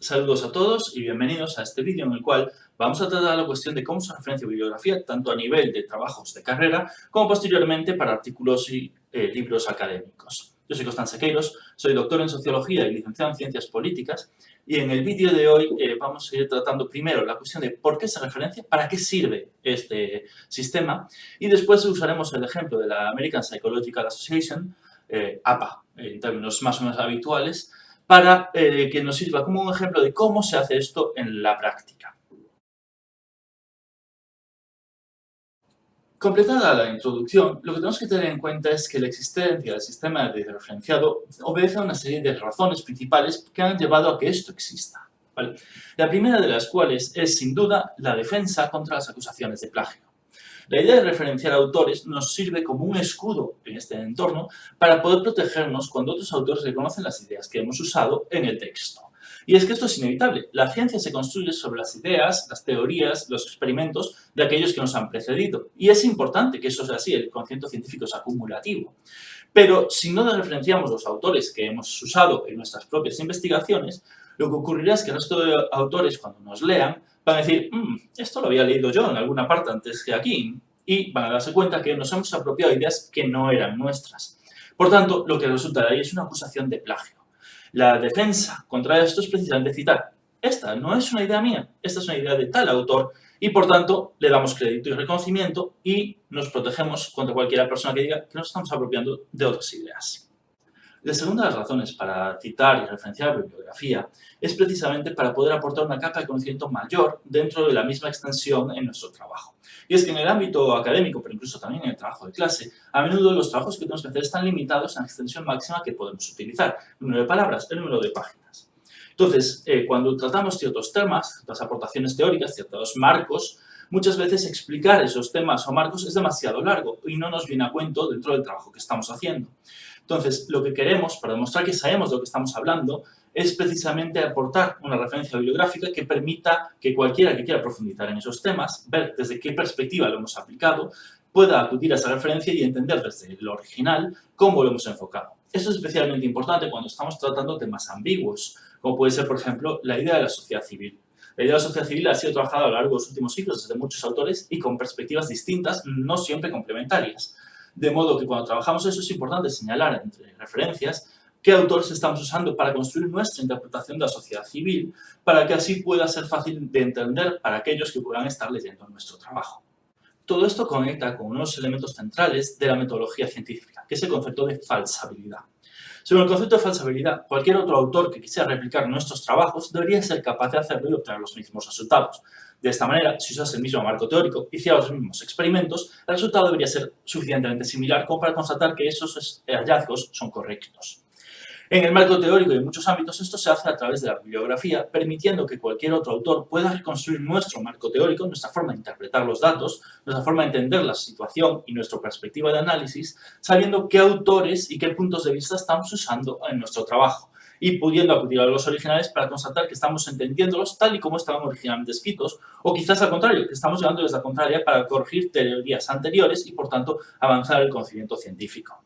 Saludos a todos y bienvenidos a este vídeo en el cual vamos a tratar la cuestión de cómo se referencia bibliografía tanto a nivel de trabajos de carrera como posteriormente para artículos y libros académicos. Yo soy Constance Queiros, soy doctor en Sociología y licenciado en Ciencias Políticas y en el vídeo de hoy vamos a ir tratando primero la cuestión de por qué se referencia, para qué sirve este sistema y después usaremos el ejemplo de la American Psychological Association, APA, en términos más o menos habituales, para que nos sirva como un ejemplo de cómo se hace esto en la práctica. Completada la introducción, lo que tenemos que tener en cuenta es que la existencia del sistema de referenciado obedece a una serie de razones principales que han llevado a que esto exista, ¿vale? La primera de las cuales es, sin duda, la defensa contra las acusaciones de plagio. La idea de referenciar autores nos sirve como un escudo en este entorno para poder protegernos cuando otros autores reconocen las ideas que hemos usado en el texto. Y es que esto es inevitable. La ciencia se construye sobre las ideas, las teorías, los experimentos de aquellos que nos han precedido. Y es importante que eso sea así, el conocimiento científico es acumulativo. Pero si no referenciamos los autores que hemos usado en nuestras propias investigaciones, lo que ocurrirá es que el resto de autores, cuando nos lean, van a decir, esto lo había leído yo en alguna parte antes que aquí, y van a darse cuenta que nos hemos apropiado de ideas que no eran nuestras. Por tanto, lo que resulta de ahí es una acusación de plagio. La defensa contra esto es precisamente citar, esta no es una idea mía, esta es una idea de tal autor, y por tanto le damos crédito y reconocimiento y nos protegemos contra cualquier persona que diga que nos estamos apropiando de otras ideas. La segunda de las razones para citar y referenciar bibliografía es precisamente para poder aportar una capa de conocimiento mayor dentro de la misma extensión en nuestro trabajo. Y es que en el ámbito académico, pero incluso también en el trabajo de clase, a menudo los trabajos que tenemos que hacer están limitados a la extensión máxima que podemos utilizar. El número de palabras, el número de páginas. Entonces, cuando tratamos ciertos temas, ciertas aportaciones teóricas, ciertos marcos, muchas veces explicar esos temas o marcos es demasiado largo y no nos viene a cuento dentro del trabajo que estamos haciendo. Entonces, lo que queremos, para demostrar que sabemos de lo que estamos hablando, es precisamente aportar una referencia bibliográfica que permita que cualquiera que quiera profundizar en esos temas, ver desde qué perspectiva lo hemos aplicado, pueda acudir a esa referencia y entender desde lo original cómo lo hemos enfocado. Eso es especialmente importante cuando estamos tratando temas ambiguos, como puede ser, por ejemplo, la idea de la sociedad civil. La idea de la sociedad civil ha sido trabajada a lo largo de los últimos siglos desde muchos autores y con perspectivas distintas, no siempre complementarias. De modo que cuando trabajamos eso es importante señalar entre referencias qué autores estamos usando para construir nuestra interpretación de la sociedad civil, para que así pueda ser fácil de entender para aquellos que puedan estar leyendo nuestro trabajo. Todo esto conecta con unos elementos centrales de la metodología científica, que es el concepto de falsabilidad. Según el concepto de falsabilidad, cualquier otro autor que quisiera replicar nuestros trabajos debería ser capaz de hacerlo y obtener los mismos resultados. De esta manera, si usas el mismo marco teórico y hicieras los mismos experimentos, el resultado debería ser suficientemente similar como para constatar que esos hallazgos son correctos. En el marco teórico y en muchos ámbitos esto se hace a través de la bibliografía, permitiendo que cualquier otro autor pueda reconstruir nuestro marco teórico, nuestra forma de interpretar los datos, nuestra forma de entender la situación y nuestra perspectiva de análisis, sabiendo qué autores y qué puntos de vista estamos usando en nuestro trabajo y pudiendo acudir a los originales para constatar que estamos entendiéndolos tal y como estaban originalmente escritos, o quizás al contrario, que estamos llevándoles la contraria para corregir teorías anteriores y, por tanto, avanzar el conocimiento científico.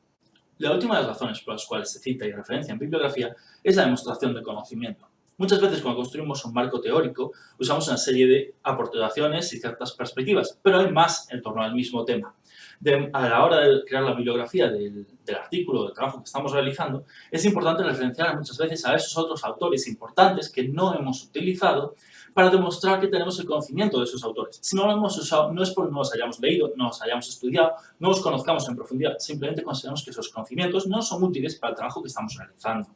La última de las razones por las cuales se cita y referencia en bibliografía es la demostración de conocimiento. Muchas veces cuando construimos un marco teórico usamos una serie de aportaciones y ciertas perspectivas, pero hay más en torno al mismo tema. A la hora de crear la bibliografía del artículo o del trabajo que estamos realizando, es importante referenciar muchas veces a esos otros autores importantes que no hemos utilizado para demostrar que tenemos el conocimiento de esos autores. Si no lo hemos usado, no es porque no los hayamos leído, no los hayamos estudiado, no los conozcamos en profundidad, simplemente consideramos que esos conocimientos no son útiles para el trabajo que estamos realizando.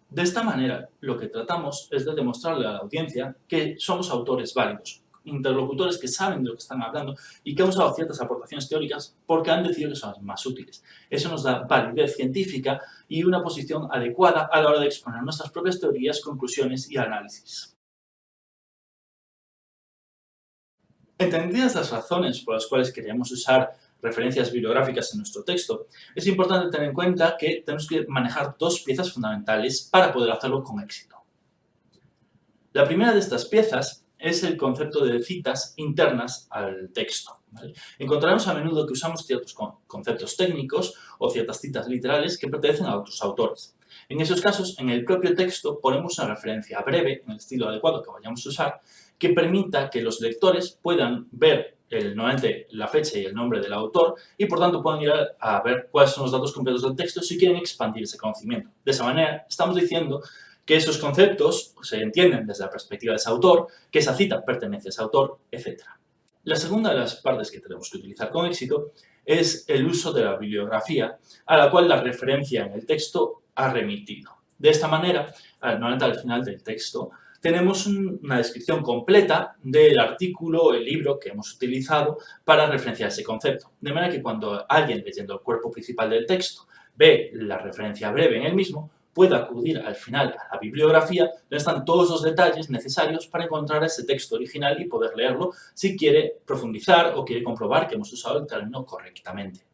De esta manera, lo que tratamos es de demostrarle a la audiencia que somos autores válidos, interlocutores que saben de lo que están hablando y que han usado ciertas aportaciones teóricas porque han decidido que son las más útiles. Eso nos da validez científica y una posición adecuada a la hora de exponer nuestras propias teorías, conclusiones y análisis. Entendidas las razones por las cuales queríamos usar referencias bibliográficas en nuestro texto, es importante tener en cuenta que tenemos que manejar dos piezas fundamentales para poder hacerlo con éxito. La primera de estas piezas es el concepto de citas internas al texto, ¿vale? Encontraremos a menudo que usamos ciertos conceptos técnicos o ciertas citas literales que pertenecen a otros autores. En esos casos, en el propio texto ponemos una referencia breve, en el estilo adecuado que vayamos a usar, que permita que los lectores puedan ver nuevamente la fecha y el nombre del autor y por tanto puedan ir a ver cuáles son los datos completos del texto si quieren expandir ese conocimiento. De esa manera estamos diciendo que esos conceptos se entienden desde la perspectiva de ese autor, que esa cita pertenece a ese autor, etc. La segunda de las partes que tenemos que utilizar con éxito es el uso de la bibliografía a la cual la referencia en el texto ha remitido. De esta manera, normalmente al final del texto, tenemos una descripción completa del artículo o el libro que hemos utilizado para referenciar ese concepto. De manera que cuando alguien leyendo el cuerpo principal del texto ve la referencia breve en el mismo, puede acudir al final a la bibliografía donde están todos los detalles necesarios para encontrar ese texto original y poder leerlo si quiere profundizar o quiere comprobar que hemos usado el término correctamente.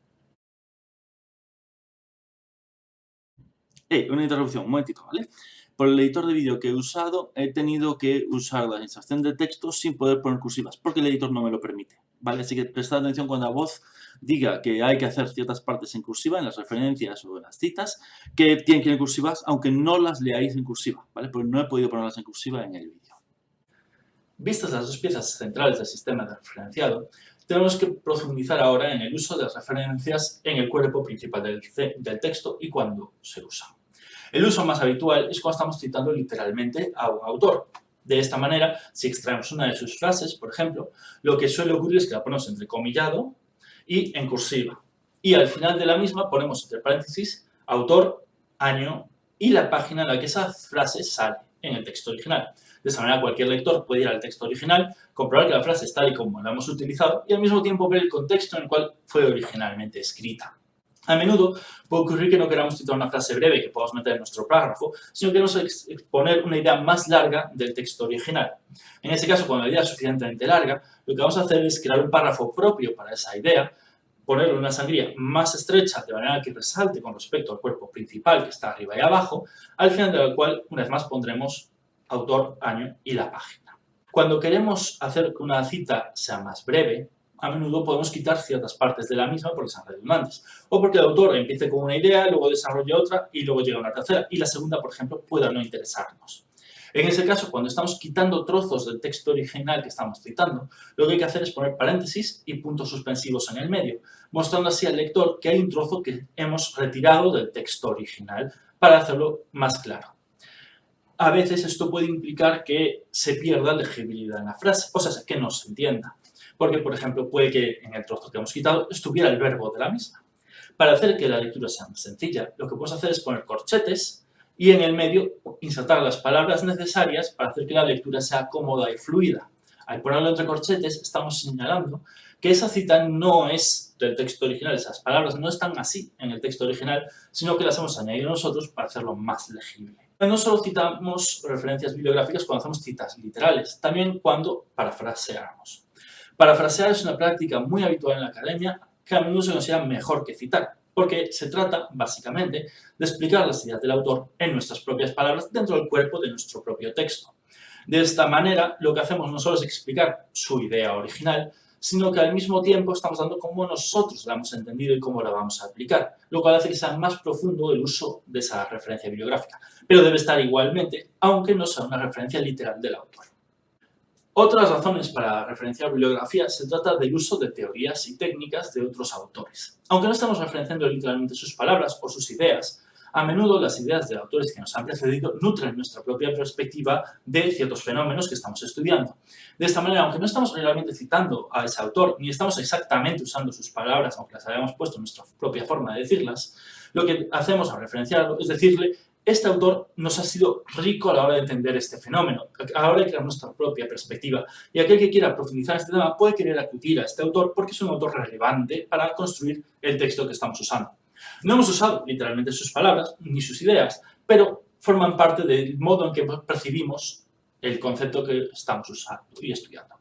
Una interrupción, un momentito, ¿vale? Por el editor de vídeo que he usado, he tenido que usar la inserción de texto sin poder poner cursivas, porque el editor no me lo permite, ¿vale? Así que prestad atención cuando la voz diga que hay que hacer ciertas partes en cursiva, en las referencias o en las citas, que tienen que ir en cursivas, aunque no las leáis en cursiva, ¿vale? Porque no he podido ponerlas en cursiva en el vídeo. Vistas las dos piezas centrales del sistema de referenciado, tenemos que profundizar ahora en el uso de las referencias en el cuerpo principal del texto y cuándo se usa. El uso más habitual es cuando estamos citando literalmente a un autor. De esta manera, si extraemos una de sus frases, por ejemplo, lo que suele ocurrir es que la ponemos entrecomillado y en cursiva. Y al final de la misma ponemos entre paréntesis autor, año y la página en la que esa frase sale en el texto original. De esa manera, cualquier lector puede ir al texto original, comprobar que la frase es tal y como la hemos utilizado y al mismo tiempo ver el contexto en el cual fue originalmente escrita. A menudo puede ocurrir que no queramos citar una frase breve que podamos meter en nuestro párrafo, sino que queremos exponer una idea más larga del texto original. En ese caso, cuando la idea es suficientemente larga, lo que vamos a hacer es crear un párrafo propio para esa idea, ponerle una sangría más estrecha de manera que resalte con respecto al cuerpo principal que está arriba y abajo, al final del cual, una vez más, pondremos autor, año y la página. Cuando queremos hacer que una cita sea más breve, a menudo podemos quitar ciertas partes de la misma porque son redundantes, o porque el autor empiece con una idea, luego desarrolle otra y luego llega una tercera, y la segunda, por ejemplo, pueda no interesarnos. En ese caso, cuando estamos quitando trozos del texto original que estamos citando, lo que hay que hacer es poner paréntesis y puntos suspensivos en el medio, mostrando así al lector que hay un trozo que hemos retirado del texto original para hacerlo más claro. A veces esto puede implicar que se pierda legibilidad en la frase, o sea, que no se entienda. Porque, por ejemplo, puede que en el trozo que hemos quitado estuviera el verbo de la misma. Para hacer que la lectura sea más sencilla, lo que podemos hacer es poner corchetes y en el medio insertar las palabras necesarias para hacer que la lectura sea cómoda y fluida. Al ponerlo entre corchetes, estamos señalando que esa cita no es del texto original, esas palabras no están así en el texto original, sino que las hemos añadido nosotros para hacerlo más legible. No solo citamos referencias bibliográficas cuando hacemos citas literales, también cuando parafraseamos. Parafrasear es una práctica muy habitual en la academia que a menudo se considera mejor que citar, porque se trata, básicamente, de explicar las ideas del autor en nuestras propias palabras dentro del cuerpo de nuestro propio texto. De esta manera, lo que hacemos no solo es explicar su idea original, sino que al mismo tiempo estamos dando cómo nosotros la hemos entendido y cómo la vamos a aplicar, lo cual hace que sea más profundo el uso de esa referencia bibliográfica, pero debe estar igualmente, aunque no sea una referencia literal del autor. Otras razones para referenciar bibliografía se trata del uso de teorías y técnicas de otros autores. Aunque no estamos referenciando literalmente sus palabras o sus ideas, a menudo las ideas de autores que nos han precedido nutren nuestra propia perspectiva de ciertos fenómenos que estamos estudiando. De esta manera, aunque no estamos realmente citando a ese autor, ni estamos exactamente usando sus palabras, aunque las hayamos puesto en nuestra propia forma de decirlas, lo que hacemos al referenciarlo es decirle: este autor nos ha sido rico a la hora de entender este fenómeno, a la hora de crear nuestra propia perspectiva. Y aquel que quiera profundizar en este tema puede querer acudir a este autor porque es un autor relevante para construir el texto que estamos usando. No hemos usado literalmente sus palabras ni sus ideas, pero forman parte del modo en que percibimos el concepto que estamos usando y estudiando.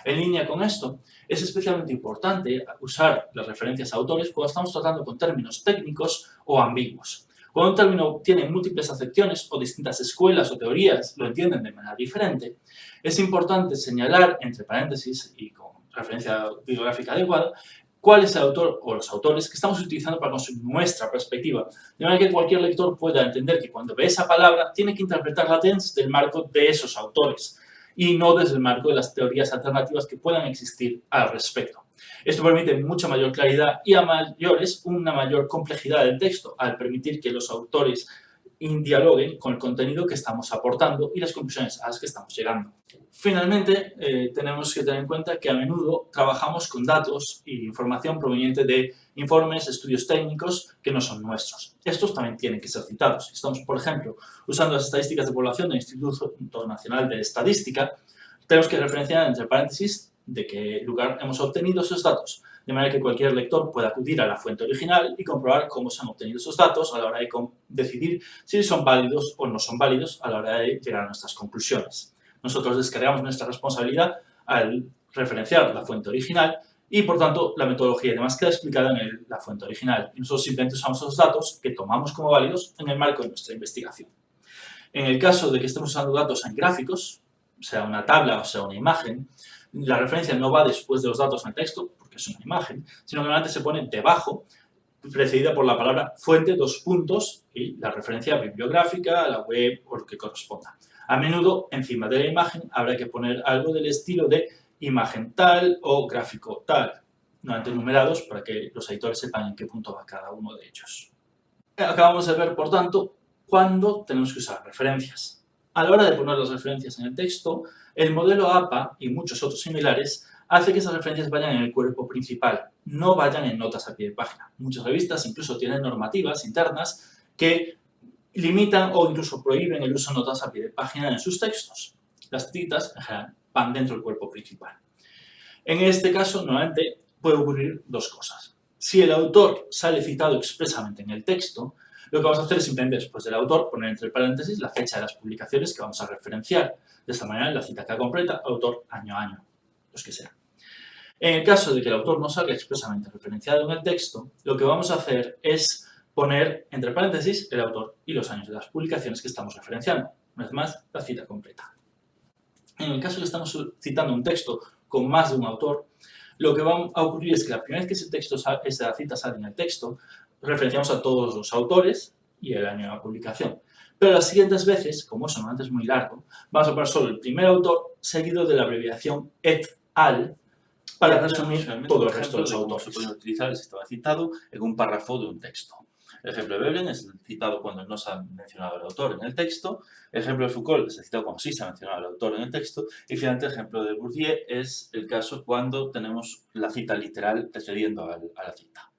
En línea con esto, es especialmente importante usar las referencias a autores cuando estamos tratando con términos técnicos o ambiguos. Cuando un término tiene múltiples acepciones o distintas escuelas o teorías lo entienden de manera diferente, es importante señalar, entre paréntesis y con referencia bibliográfica adecuada, cuál es el autor o los autores que estamos utilizando para construir nuestra perspectiva, de manera que cualquier lector pueda entender que cuando ve esa palabra tiene que interpretarla desde el marco de esos autores y no desde el marco de las teorías alternativas que puedan existir al respecto. Esto permite mucha mayor claridad y a mayores una mayor complejidad del texto, al permitir que los autores dialoguen con el contenido que estamos aportando y las conclusiones a las que estamos llegando. Finalmente, tenemos que tener en cuenta que a menudo trabajamos con datos e información proveniente de informes, estudios técnicos que no son nuestros. Estos también tienen que ser citados. Si estamos, por ejemplo, usando las estadísticas de población del Instituto Nacional de Estadística, tenemos que referenciar entre paréntesis de qué lugar hemos obtenido esos datos, de manera que cualquier lector pueda acudir a la fuente original y comprobar cómo se han obtenido esos datos a la hora de decidir si son válidos o no son válidos a la hora de llegar a nuestras conclusiones. Nosotros descargamos nuestra responsabilidad al referenciar la fuente original y, por tanto, la metodología y demás queda explicada en la fuente original. Y nosotros simplemente usamos esos datos que tomamos como válidos en el marco de nuestra investigación. En el caso de que estemos usando datos en gráficos, sea una tabla o sea una imagen, la referencia no va después de los datos en el texto, porque es una imagen, sino que normalmente se pone debajo, precedida por la palabra fuente, dos puntos, y la referencia bibliográfica, a la web o lo que corresponda. A menudo, encima de la imagen, habrá que poner algo del estilo de imagen tal o gráfico tal, normalmente numerados para que los editores sepan en qué punto va cada uno de ellos. Acabamos de ver, por tanto, cuándo tenemos que usar referencias. A la hora de poner las referencias en el texto, el modelo APA y muchos otros similares hace que esas referencias vayan en el cuerpo principal, no vayan en notas a pie de página. Muchas revistas incluso tienen normativas internas que limitan o incluso prohíben el uso de notas a pie de página en sus textos. Las citas, en general, van dentro del cuerpo principal. En este caso, nuevamente, puede ocurrir dos cosas. Si el autor sale citado expresamente en el texto, lo que vamos a hacer es simplemente después del autor poner entre paréntesis la fecha de las publicaciones que vamos a referenciar. De esta manera la cita queda completa, autor, año a año, los que sean. En el caso de que el autor no salga expresamente referenciado en el texto, lo que vamos a hacer es poner entre paréntesis el autor y los años de las publicaciones que estamos referenciando. Una vez más, la cita completa. En el caso de que estamos citando un texto con más de un autor, lo que va a ocurrir es que la primera vez que esa cita sale en el texto, referenciamos a todos los autores y el año de la publicación. Pero las siguientes veces, como eso normalmente es muy largo, vamos a poner solo el primer autor seguido de la abreviación et al para resumir todo el resto de los autores. Se puede utilizar el sistema citado en un párrafo de un texto. El ejemplo de Veblen es el citado cuando no se ha mencionado el autor en el texto. El ejemplo de Foucault es el citado cuando sí se ha mencionado el autor en el texto. Y finalmente el ejemplo de Bourdieu es el caso cuando tenemos la cita literal precediendo a la cita.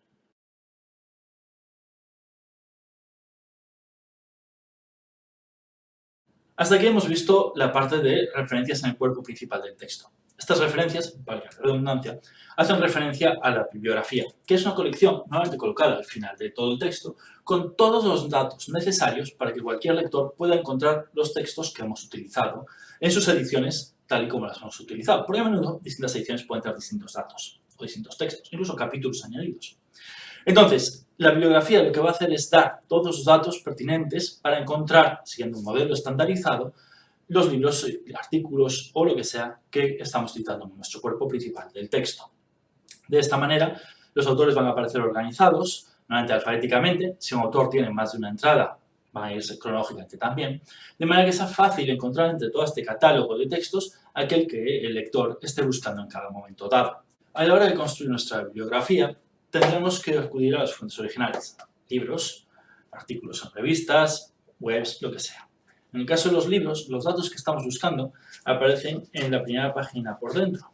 Hasta aquí hemos visto la parte de referencias en el cuerpo principal del texto. Estas referencias, valga la redundancia, hacen referencia a la bibliografía, que es una colección normalmente colocada al final de todo el texto, con todos los datos necesarios para que cualquier lector pueda encontrar los textos que hemos utilizado en sus ediciones tal y como las hemos utilizado. Porque a menudo distintas ediciones pueden tener distintos datos o distintos textos, incluso capítulos añadidos. Entonces, la bibliografía lo que va a hacer es dar todos los datos pertinentes para encontrar, siguiendo un modelo estandarizado, los libros, artículos o lo que sea que estamos citando en nuestro cuerpo principal del texto. De esta manera, los autores van a aparecer organizados, normalmente alfabéticamente. Si un autor tiene más de una entrada, van a irse cronológicamente también, de manera que sea fácil encontrar entre todo este catálogo de textos aquel que el lector esté buscando en cada momento dado. A la hora de construir nuestra bibliografía, tendremos que acudir a las fuentes originales, libros, artículos en revistas, webs, lo que sea. En el caso de los libros, los datos que estamos buscando aparecen en la primera página por dentro.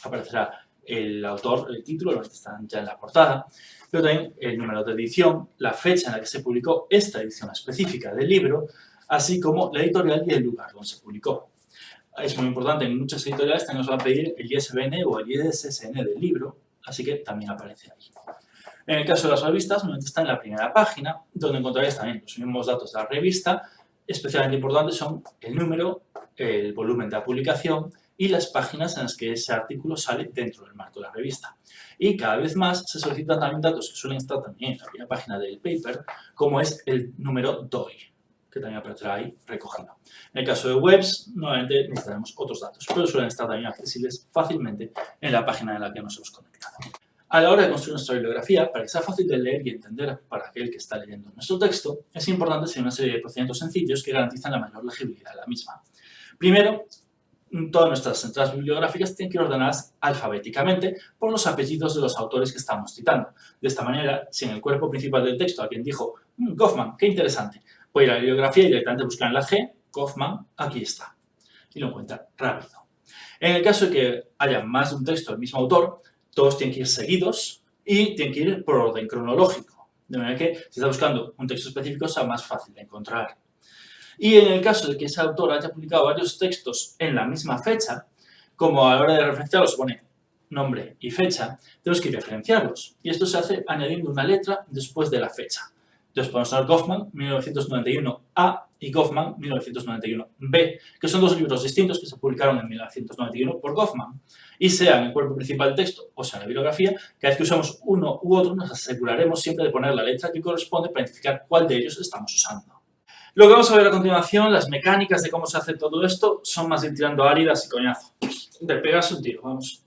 Aparecerá el autor, el título, los que están ya en la portada, pero también el número de edición, la fecha en la que se publicó esta edición específica del libro, así como la editorial y el lugar donde se publicó. Es muy importante, en muchas editoriales también nos van a pedir el ISBN o el ISSN del libro, así que también aparece ahí. En el caso de las revistas, normalmente está en la primera página, donde encontraréis también los mismos datos de la revista. Especialmente importantes son el número, el volumen de la publicación y las páginas en las que ese artículo sale dentro del marco de la revista. Y cada vez más se solicitan también datos que suelen estar también en la primera página del paper, como es el número DOI, que también aparecerá ahí recogido. En el caso de webs, nuevamente necesitaremos otros datos, pero suelen estar también accesibles fácilmente en la página en la que nos hemos conectado. A la hora de construir nuestra bibliografía, para que sea fácil de leer y entender para aquel que está leyendo nuestro texto, es importante seguir una serie de procedimientos sencillos que garantizan la mayor legibilidad de la misma. Primero, todas nuestras entradas bibliográficas tienen que ir ordenadas alfabéticamente por los apellidos de los autores que estamos citando. De esta manera, si en el cuerpo principal del texto alguien dijo Goffman, qué interesante, puede ir a la bibliografía y directamente buscar en la G, Goffman, aquí está, y lo encuentra rápido. En el caso de que haya más de un texto del mismo autor, todos tienen que ir seguidos y tienen que ir por orden cronológico, de manera que si está buscando un texto específico sea más fácil de encontrar. Y en el caso de que ese autor haya publicado varios textos en la misma fecha, como a la hora de referenciarlos pone nombre y fecha, tenemos que referenciarlos. Y esto se hace añadiendo una letra después de la fecha. Entonces podemos tener Goffman 1991A y Goffman 1991B, que son dos libros distintos que se publicaron en 1991 por Goffman. Y sea en el cuerpo principal del texto o sea en la bibliografía, cada vez que usamos uno u otro nos aseguraremos siempre de poner la letra que corresponde para identificar cuál de ellos estamos usando. Lo que vamos a ver a continuación, las mecánicas de cómo se hace todo esto, son más de ir tirando áridas y coñazo. De pegarse un tiro, vamos.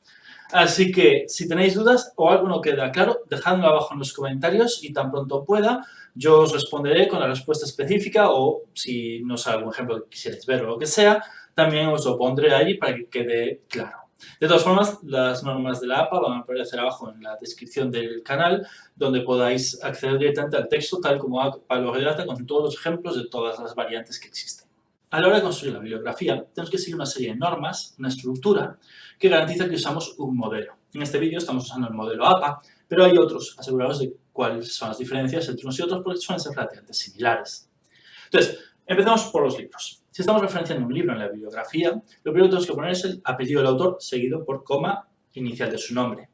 Así que, si tenéis dudas o algo no queda claro, dejadlo abajo en los comentarios y tan pronto pueda, yo os responderé con la respuesta específica o, si no sé, algún ejemplo que quisierais ver o lo que sea, también os lo pondré ahí para que quede claro. De todas formas, las normas de la APA van a aparecer abajo en la descripción del canal, donde podáis acceder directamente al texto tal como APA lo redacta con todos los ejemplos de todas las variantes que existen. A la hora de construir la bibliografía, tenemos que seguir una serie de normas, una estructura, que garantiza que usamos un modelo. En este vídeo estamos usando el modelo APA, pero hay otros, asegurados de cuáles son las diferencias entre unos y otros porque suelen ser relativamente similares. Entonces, empecemos por los libros. Si estamos referenciando un libro en la bibliografía, lo primero que tenemos que poner es el apellido del autor seguido por coma inicial de su nombre.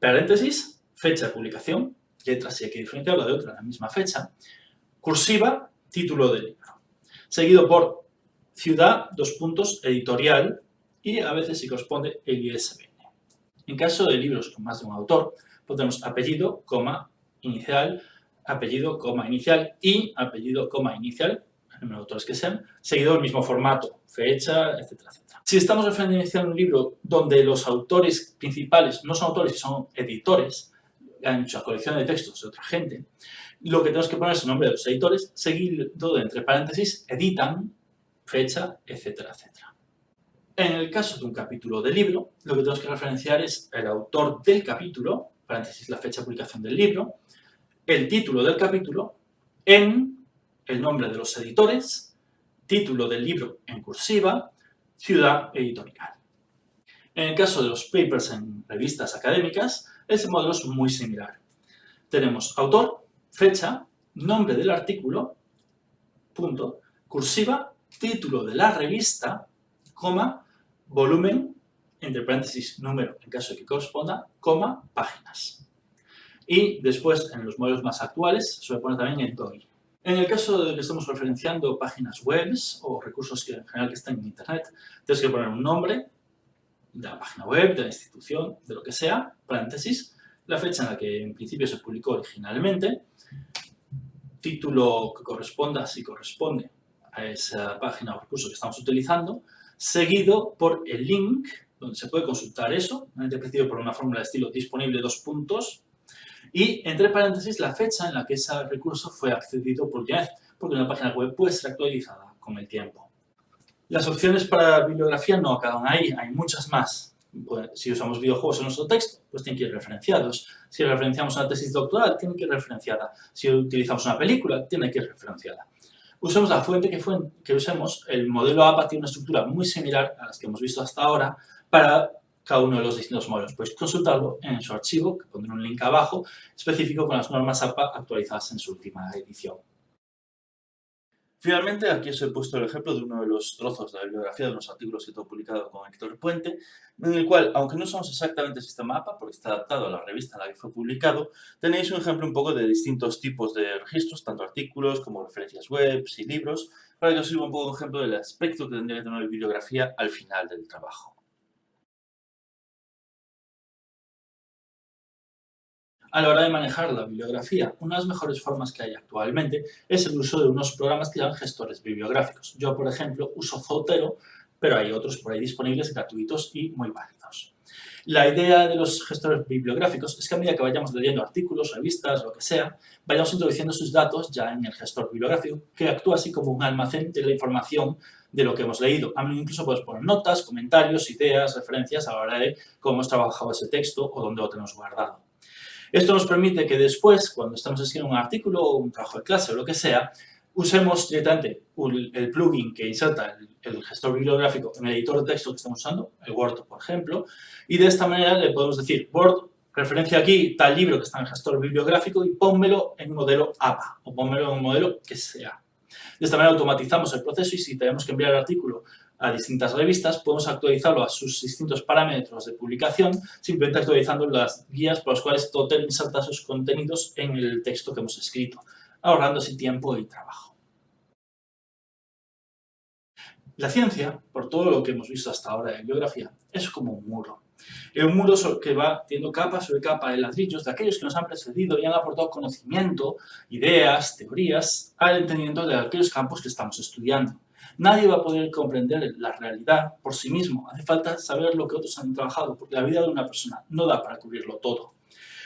Paréntesis, fecha de publicación, letra si hay que diferenciarlo de otra en la misma fecha, cursiva, título del libro, seguido por ciudad, editorial y a veces si corresponde el ISBN. En caso de libros con más de un autor, pondremos apellido, coma, inicial, apellido, coma, inicial y apellido, coma, inicial, el número de autores que sean, seguido del mismo formato, fecha, etcétera, etcétera. Si estamos referenciando un libro donde los autores principales no son autores, son editores, han hecho la colección de textos de otra gente, lo que tenemos que poner es el nombre de los editores, seguido de entre paréntesis, editan, fecha, etcétera, etcétera. En el caso de un capítulo de libro, lo que tenemos que referenciar es el autor del capítulo, paréntesis, la fecha de publicación del libro, el título del capítulo, el nombre de los editores, título del libro en cursiva, ciudad editorial. En el caso de los papers en revistas académicas, ese modelo es muy similar. Tenemos autor, fecha, nombre del artículo, punto, cursiva, título de la revista, coma, volumen, entre paréntesis, número, en caso de que corresponda, coma, páginas. Y después, en los modelos más actuales, se suele poner también el DOI. En el caso de que estemos referenciando páginas web o recursos que en general que están en Internet, tienes que poner un nombre de la página web, de la institución, de lo que sea, paréntesis, la fecha en la que en principio se publicó originalmente, título que corresponda, si corresponde a esa página o recurso que estamos utilizando, seguido por el link, donde se puede consultar eso, precedido por una fórmula de estilo disponible 2 puntos, y entre paréntesis la fecha en la que ese recurso fue accedido por última vez, porque una página web puede ser actualizada con el tiempo. Las opciones para bibliografía no acaban ahí, hay muchas más. Pues, si usamos videojuegos en nuestro texto, pues tienen que ir referenciados. Si referenciamos una tesis doctoral, tiene que ir referenciada. Si utilizamos una película, tiene que ir referenciada. Usemos la fuente que usemos, el modelo APA tiene una estructura muy similar a las que hemos visto hasta ahora para cada uno de los distintos modelos. Podéis consultarlo en su archivo, que pondré un link abajo, específico con las normas APA actualizadas en su última edición. Finalmente, aquí os he puesto el ejemplo de uno de los trozos de la bibliografía de unos artículos que tengo publicado con Héctor Puente, en el cual, aunque no usamos exactamente el sistema APA, porque está adaptado a la revista en la que fue publicado, tenéis un ejemplo un poco de distintos tipos de registros, tanto artículos como referencias web y libros, para que os sirva un poco de ejemplo del aspecto que tendría que tener una bibliografía al final del trabajo. A la hora de manejar la bibliografía, una de las mejores formas que hay actualmente es el uso de unos programas que llaman gestores bibliográficos. Yo, por ejemplo, uso Zotero, pero hay otros por ahí disponibles gratuitos y muy válidos. La idea de los gestores bibliográficos es que a medida que vayamos leyendo artículos, revistas, lo que sea, vayamos introduciendo sus datos ya en el gestor bibliográfico, que actúa así como un almacén de la información de lo que hemos leído. A mí incluso puedes poner notas, comentarios, ideas, referencias a la hora de cómo hemos trabajado ese texto o dónde lo tenemos guardado. Esto nos permite que después, cuando estamos escribiendo un artículo o un trabajo de clase o lo que sea, usemos directamente el plugin que inserta el gestor bibliográfico en el editor de texto que estamos usando, el Word, por ejemplo, y de esta manera le podemos decir, Word, referencia aquí tal libro que está en el gestor bibliográfico y pónmelo en modelo APA o pónmelo en un modelo que sea. De esta manera automatizamos el proceso y si tenemos que enviar el artículo a distintas revistas, podemos actualizarlo a sus distintos parámetros de publicación, simplemente actualizando las guías por las cuales Totel inserta sus contenidos en el texto que hemos escrito, ahorrando así tiempo y trabajo. La ciencia, por todo lo que hemos visto hasta ahora en bibliografía, es como un muro. Es un muro que va teniendo capa sobre capa de ladrillos de aquellos que nos han precedido y han aportado conocimiento, ideas, teorías al entendimiento de aquellos campos que estamos estudiando. Nadie va a poder comprender la realidad por sí mismo. Hace falta saber lo que otros han trabajado, porque la vida de una persona no da para cubrirlo todo.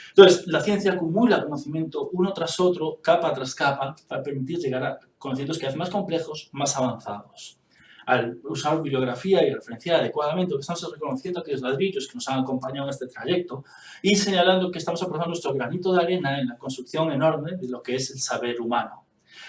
Entonces, la ciencia acumula conocimiento uno tras otro, capa tras capa, para permitir llegar a conocimientos cada vez más complejos, más avanzados. Al usar bibliografía y referenciar adecuadamente, estamos reconociendo aquellos ladrillos que nos han acompañado en este trayecto y señalando que estamos aportando nuestro granito de arena en la construcción enorme de lo que es el saber humano.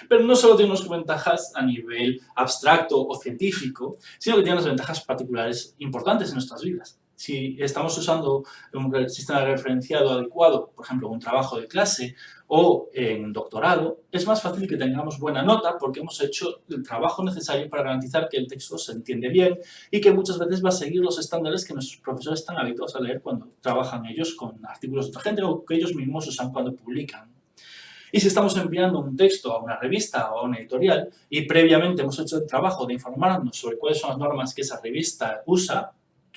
Pero no solo tiene unas ventajas a nivel abstracto o científico, sino que tiene unas ventajas particulares importantes en nuestras vidas. Si estamos usando un sistema de referenciado adecuado, por ejemplo, en un trabajo de clase o en un doctorado, es más fácil que tengamos buena nota porque hemos hecho el trabajo necesario para garantizar que el texto se entiende bien y que muchas veces va a seguir los estándares que nuestros profesores están habituados a leer cuando trabajan ellos con artículos de otra gente o que ellos mismos usan cuando publican. Y si estamos enviando un texto a una revista o a una editorial y previamente hemos hecho el trabajo de informarnos sobre cuáles son las normas que esa revista usa,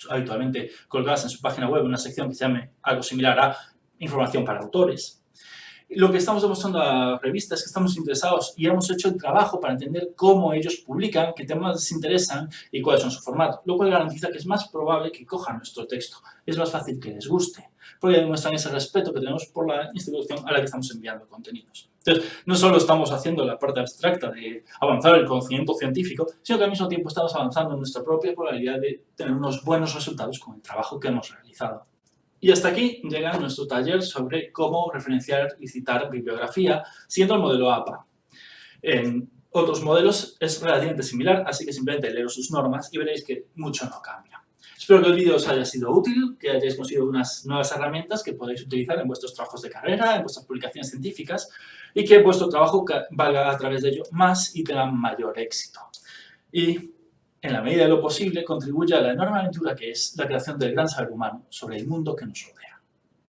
habitualmente colgadas en su página web, una sección que se llame algo similar a información para autores. Lo que estamos demostrando a la revista es que estamos interesados y hemos hecho el trabajo para entender cómo ellos publican, qué temas les interesan y cuáles son su formato, lo cual garantiza que es más probable que cojan nuestro texto. Es más fácil que les guste, porque demuestran ese respeto que tenemos por la institución a la que estamos enviando contenidos. Entonces, no solo estamos haciendo la parte abstracta de avanzar el conocimiento científico, sino que al mismo tiempo estamos avanzando en nuestra propia probabilidad de tener unos buenos resultados con el trabajo que hemos realizado. Y hasta aquí llega nuestro taller sobre cómo referenciar y citar bibliografía siguiendo el modelo APA. En otros modelos es relativamente similar, así que simplemente leeros sus normas y veréis que mucho no cambia. Espero que el vídeo os haya sido útil, que hayáis conseguido unas nuevas herramientas que podéis utilizar en vuestros trabajos de carrera, en vuestras publicaciones científicas y que vuestro trabajo valga a través de ello más y tenga mayor éxito. Y en la medida de lo posible, contribuye a la enorme aventura que es la creación del gran saber humano sobre el mundo que nos rodea.